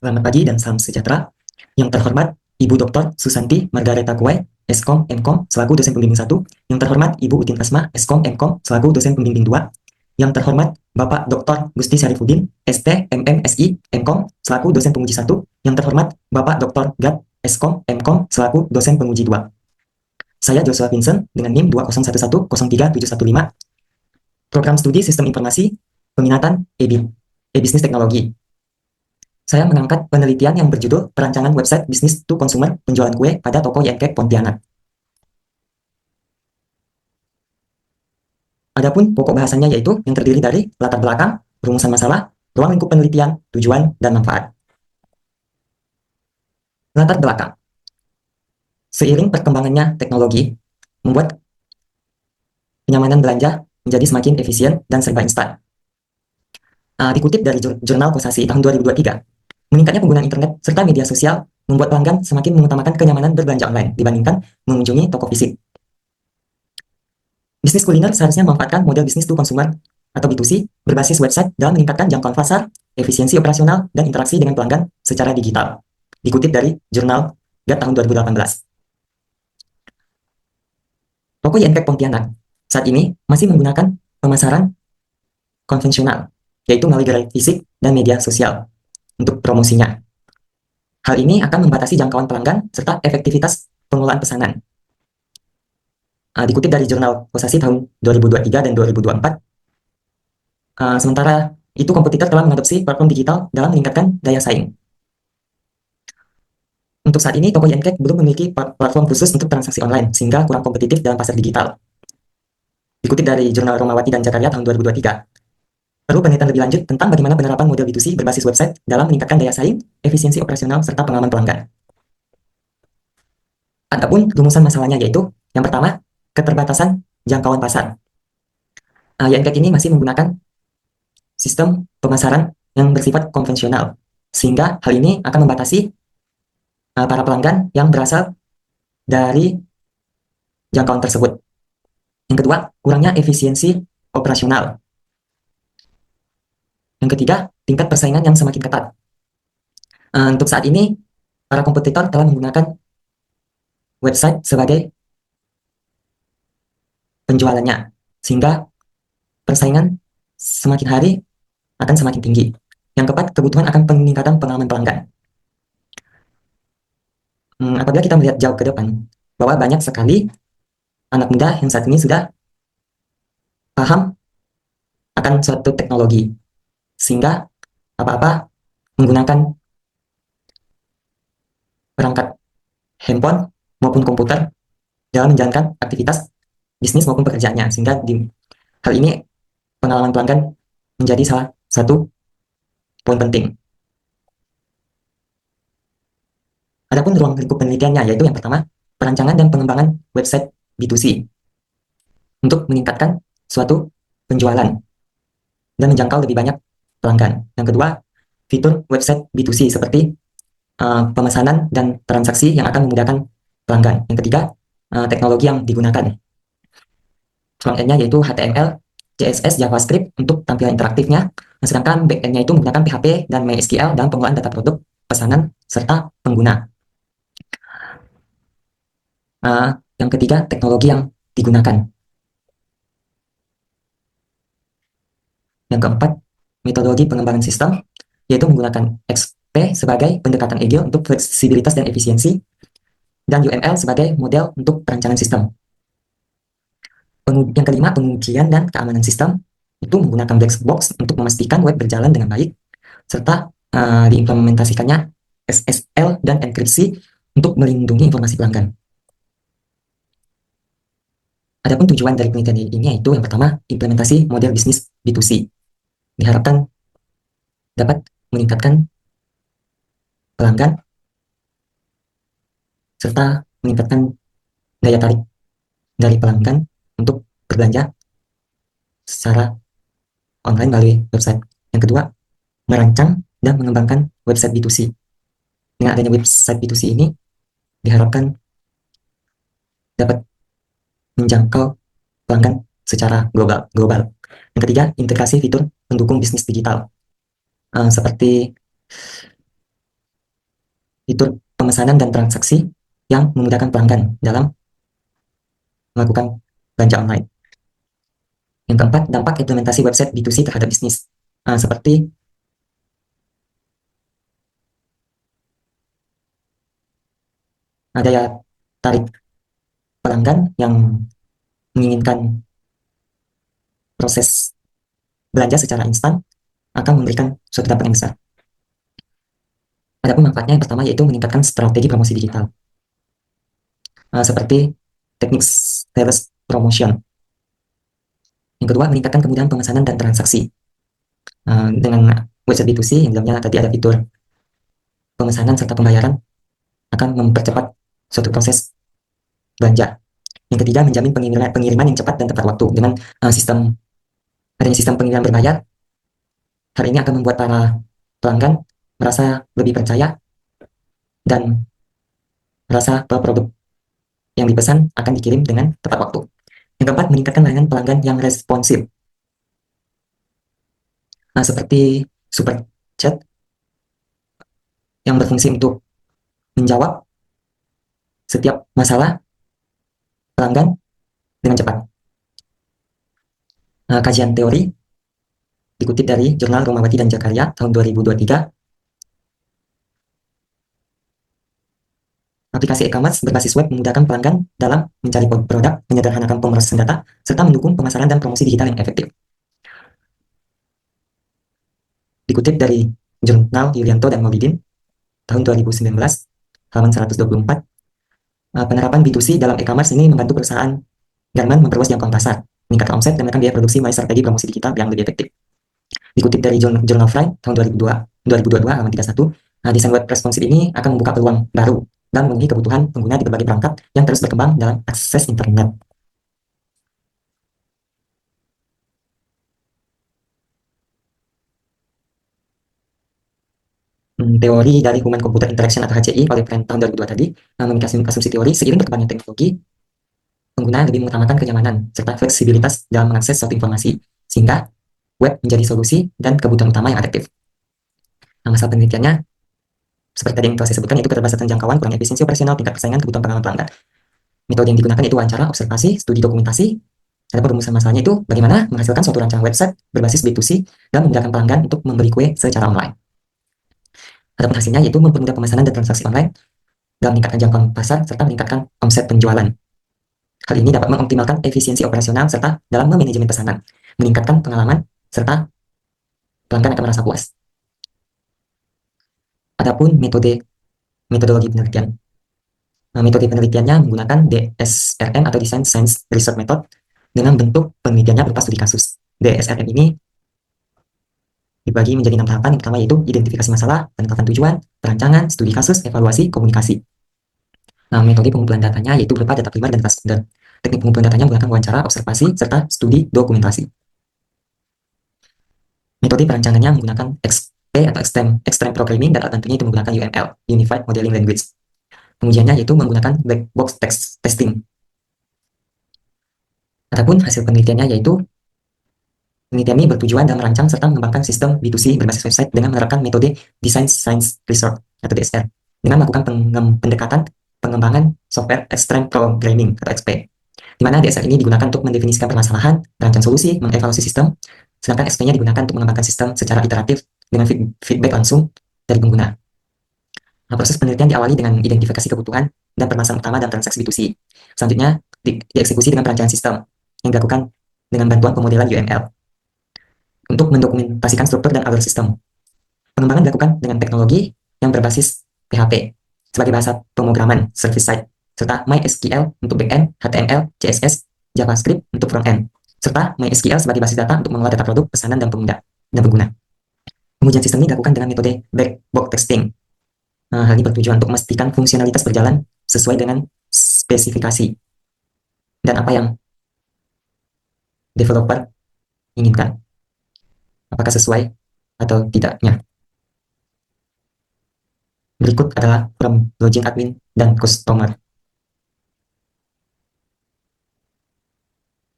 Selamat pagi dan salam sejahtera. Yang terhormat Ibu Dr. Susanti Margareta Kuai, Eskom Mkom selaku dosen pembimbing 1. Yang terhormat Ibu Utin Asma, Eskom Mkom selaku dosen pembimbing 2. Yang terhormat Bapak Dr. Gusti Syarifudin, ST MMSI Mkom selaku dosen penguji 1. Yang terhormat Bapak Dr. Gad, Eskom Mkom selaku dosen penguji 2. Saya Joshua Vincent dengan NIM 201103715, Program Studi Sistem Informasi, Peminatan E-Business Teknologi. Saya mengangkat penelitian yang berjudul Perancangan Website Business to Consumer Penjualan Kue pada Toko YNK Pontianak. Adapun pokok bahasannya yaitu yang terdiri dari latar belakang, rumusan masalah, ruang lingkup penelitian, tujuan, dan manfaat. Latar belakang. Seiring perkembangannya teknologi, membuat kenyamanan belanja menjadi semakin efisien dan serba instan. Dikutip dari jurnal Kosasi tahun 2023, meningkatnya penggunaan internet serta media sosial membuat pelanggan semakin mengutamakan kenyamanan berbelanja online dibandingkan mengunjungi toko fisik. Bisnis kuliner seharusnya memanfaatkan model bisnis to consumer atau B2C berbasis website dalam meningkatkan jangkauan pasar, efisiensi operasional, dan interaksi dengan pelanggan secara digital. Dikutip dari jurnal GAT tahun 2018. Toko YNK Pontianak saat ini masih menggunakan pemasaran konvensional, yaitu melalui gerai fisik dan media sosial untuk promosinya. Hal ini akan membatasi jangkauan pelanggan serta efektivitas pengelolaan pesanan. Dikutip dari jurnal Kosasi tahun 2023 dan 2024, sementara itu kompetitor telah mengadopsi platform digital dalam meningkatkan daya saing. Untuk saat ini, toko YNK belum memiliki platform khusus untuk transaksi online, sehingga kurang kompetitif dalam pasar digital. Dikutip dari jurnal Romawati dan Jakarta tahun 2023, perlu penelitian lebih lanjut tentang bagaimana penerapan model B2C berbasis website dalam meningkatkan daya saing, efisiensi operasional, serta pengalaman pelanggan. Adapun rumusan masalahnya yaitu, yang pertama, keterbatasan jangkauan pasar. YNK ini masih menggunakan sistem pemasaran yang bersifat konvensional, sehingga hal ini akan membatasi para pelanggan yang berasal dari jangkauan tersebut. Yang kedua, kurangnya efisiensi operasional. Yang ketiga, tingkat persaingan yang semakin ketat. Untuk saat ini, para kompetitor telah menggunakan website sebagai penjualannya, sehingga persaingan semakin hari akan semakin tinggi. Yang keempat, kebutuhan akan peningkatan pengalaman pelanggan. Apabila kita melihat jauh ke depan, bahwa banyak sekali anak muda yang saat ini sudah paham akan suatu teknologi, sehingga apa-apa menggunakan perangkat handphone maupun komputer dalam menjalankan aktivitas bisnis maupun pekerjaannya, sehingga di hal ini pengalaman pelanggan menjadi salah satu poin penting. Adapun ruang lingkup penelitiannya yaitu yang pertama, perancangan dan pengembangan website B2C untuk meningkatkan suatu penjualan dan menjangkau lebih banyak pelanggan. Yang kedua, fitur website B2C seperti pemesanan dan transaksi yang akan memudahkan pelanggan. Yang ketiga, teknologi yang digunakan. Front-end-nya yaitu HTML, CSS, JavaScript untuk tampilan interaktifnya, sedangkan back-end-nya itu menggunakan PHP dan MySQL dalam pengolahan data produk, pesanan, serta pengguna. Yang ketiga, teknologi yang digunakan. Yang keempat, metodologi pengembangan sistem, yaitu menggunakan XP sebagai pendekatan agile untuk fleksibilitas dan efisiensi, dan UML sebagai model untuk perancangan sistem. Yang kelima, pengujian dan keamanan sistem, itu menggunakan black box untuk memastikan web berjalan dengan baik, serta diimplementasikannya SSL dan enkripsi untuk melindungi informasi pelanggan. Adapun tujuan dari penelitian ini yaitu yang pertama, implementasi model bisnis B2C. Diharapkan dapat meningkatkan pelanggan serta meningkatkan daya tarik dari pelanggan untuk berbelanja secara online melalui website. Yang kedua, merancang dan mengembangkan website B2C. Dengan adanya website B2C ini, diharapkan dapat menjangkau pelanggan secara global. Yang ketiga, integrasi fitur pendukung bisnis digital. Seperti fitur pemesanan dan transaksi yang memudahkan pelanggan dalam melakukan belanja online. Yang keempat, dampak implementasi website B2C terhadap bisnis. Seperti daya tarik pelanggan yang menginginkan proses belanja secara instan akan memberikan suatu dampak yang besar. Adapun manfaatnya yang pertama yaitu meningkatkan strategi promosi digital, seperti teknik sales promotion. Yang kedua, meningkatkan kemudahan pemesanan dan transaksi. Dengan website B2C yang dalamnya tadi ada fitur pemesanan serta pembayaran akan mempercepat suatu proses belanja. Yang ketiga, menjamin pengiriman yang cepat dan tepat waktu. Dengan adanya sistem pengiriman berbayar, hal ini akan membuat para pelanggan merasa lebih percaya dan merasa bahwa produk yang dipesan akan dikirim dengan tepat waktu. Yang keempat, meningkatkan layanan pelanggan yang responsif. Seperti super chat yang berfungsi untuk menjawab setiap masalah pelanggan dengan cepat. Kajian teori dikutip dari Jurnal Romawati dan Jakarta tahun 2023. Aplikasi e-commerce berbasis web memudahkan pelanggan dalam mencari produk, menyederhanakan pemrosesan data, serta mendukung pemasaran dan promosi digital yang efektif. Dikutip dari Jurnal Yulianto dan Maulidin tahun 2019, halaman 124, penerapan B2C dalam e-commerce ini membantu perusahaan garment memperluas jangkauan pasar, meningkatkan omset, dan menekan biaya produksi melalui strategi promosi digital yang lebih efektif. Dikutip dari Journal Fly tahun 2022, halaman 31, desain web responsif ini akan membuka peluang baru dan memenuhi kebutuhan pengguna di berbagai perangkat yang terus berkembang dalam akses internet. Teori dari Human Computer Interaction atau HCI oleh Friend tahun 2002 tadi memiliki asumsi teori seiring berkembangnya teknologi, pengguna lebih mengutamakan kenyamanan serta fleksibilitas dalam mengakses suatu informasi, sehingga web menjadi solusi dan kebutuhan utama yang adaptif. Masalah penelitiannya seperti tadi yang telah saya sebutkan, yaitu keterbatasan jangkauan, kurang efisiensi operasional, tingkat persaingan, kebutuhan pengalaman pelanggan. Metode yang digunakan yaitu wawancara, observasi, studi dokumentasi. Adapun rumusan masalahnya itu bagaimana menghasilkan suatu rancangan website berbasis B2C dan memudahkan pelanggan untuk membeli kue secara online. Adapun hasilnya yaitu mempermudah pemesanan dan transaksi online dalam meningkatkan jangkauan pasar serta meningkatkan omset penjualan. Hal ini dapat mengoptimalkan efisiensi operasional serta dalam memanajemen pesanan, meningkatkan pengalaman serta pelanggan akan merasa puas. Adapun metodologi penelitian. Metode penelitiannya menggunakan DSRM atau Design Science Research Method dengan bentuk penelitiannya berupa studi kasus. DSRM ini dibagi menjadi 6 tahapan. Yang pertama yaitu identifikasi masalah, penetapan tujuan, perancangan, studi kasus, evaluasi, komunikasi. Metode pengumpulan datanya yaitu berupa data primer dan data sekunder. Teknik pengumpulan datanya menggunakan wawancara, observasi, serta studi dokumentasi. Metode perancangannya menggunakan XP atau Extreme Programming, dan tentunya itu menggunakan UML, Unified Modeling Language. Pengujiannya yaitu menggunakan black box testing. Adapun hasil penelitiannya yaitu penelitian ini bertujuan dalam merancang serta mengembangkan sistem B2C berbasis website dengan menerapkan metode Design Science Research atau DSR dengan melakukan pendekatan pengembangan software Extreme Programming atau XP, di mana DSR ini digunakan untuk mendefinisikan permasalahan, merancang solusi, mengevaluasi sistem, sedangkan XP-nya digunakan untuk mengembangkan sistem secara iteratif dengan feedback langsung dari pengguna. Proses penelitian diawali dengan identifikasi kebutuhan dan permasalahan utama dalam transaksi B2C. Selanjutnya, dieksekusi dengan perancangan sistem yang dilakukan dengan bantuan pemodelan UML untuk mendokumentasikan struktur dan alur sistem. Pengembangan dilakukan dengan teknologi yang berbasis PHP sebagai bahasa pemrograman server-side, serta MySQL untuk backend, HTML, CSS, JavaScript untuk frontend, serta MySQL sebagai basis data untuk mengolah data produk, pesanan, dan pengguna. Pengujian sistem ini dilakukan dengan metode black box testing. Hal ini bertujuan untuk memastikan fungsionalitas berjalan sesuai dengan spesifikasi dan apa yang developer inginkan, apakah sesuai atau tidaknya. Berikut adalah from login admin dan customer.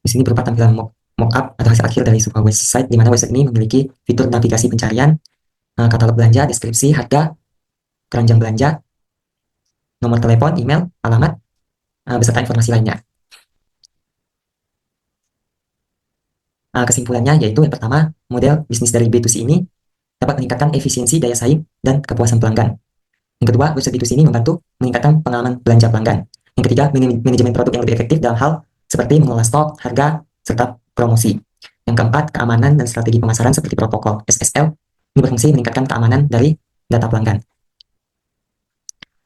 Di sini berupa tampilan mockup atau hasil akhir dari sebuah website, di mana website ini memiliki fitur navigasi pencarian, katalog belanja, deskripsi, harga, keranjang belanja, nomor telepon, email, alamat, beserta informasi lainnya. Kesimpulannya yaitu yang pertama, model bisnis dari B2C ini dapat meningkatkan efisiensi daya saing dan kepuasan pelanggan. Yang kedua, website B2C ini membantu meningkatkan pengalaman belanja pelanggan. Yang ketiga, manajemen produk yang lebih efektif dalam hal seperti mengelola stok, harga, serta promosi. Yang keempat, keamanan dan strategi pemasaran seperti protokol SSL ini berfungsi meningkatkan keamanan dari data pelanggan.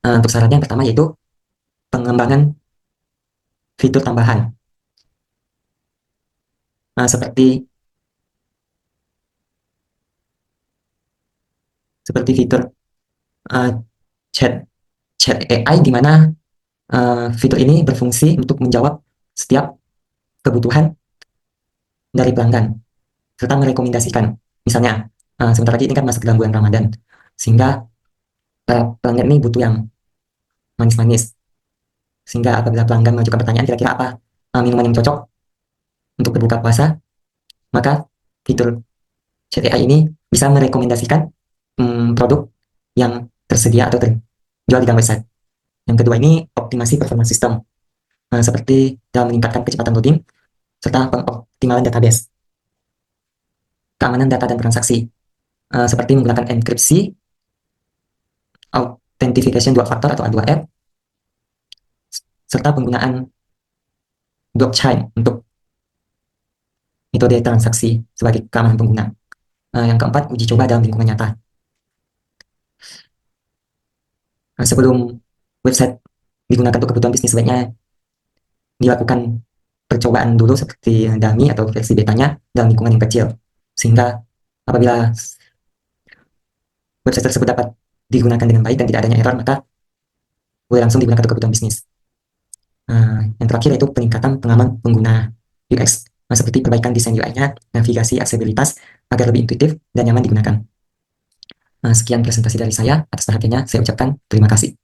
Untuk syaratnya yang pertama yaitu pengembangan fitur tambahan. Seperti fitur uh, chat chat AI di mana fitur ini berfungsi untuk menjawab setiap kebutuhan dari pelanggan serta merekomendasikan. Misalnya, sebentar lagi ini kan masuk dalam bulan Ramadan, sehingga pelanggan ini butuh yang manis-manis. Sehingga apabila pelanggan mengajukan pertanyaan kira-kira apa minuman yang cocok untuk berbuka puasa, maka fitur chat AI ini bisa merekomendasikan produk yang tersedia atau terjual di dalam website. Yang kedua ini optimasi performance system, seperti dalam meningkatkan kecepatan loading serta pengoptimalan database, keamanan data dan transaksi, seperti menggunakan enkripsi, authentication dua faktor atau A2F, serta penggunaan blockchain untuk metode transaksi sebagai keamanan pengguna. Yang keempat, uji coba dalam lingkungan nyata. Sebelum website digunakan untuk kebutuhan bisnis, sebaiknya dilakukan percobaan dulu seperti dummy atau versi betanya dalam lingkungan yang kecil. Sehingga apabila website tersebut dapat digunakan dengan baik dan tidak adanya error, maka boleh langsung digunakan untuk kebutuhan bisnis. Yang terakhir yaitu peningkatan pengalaman pengguna UX, seperti perbaikan desain UI-nya, navigasi, aksesibilitas agar lebih intuitif dan nyaman digunakan. Sekian presentasi dari saya. Atas perhatiannya saya ucapkan terima kasih.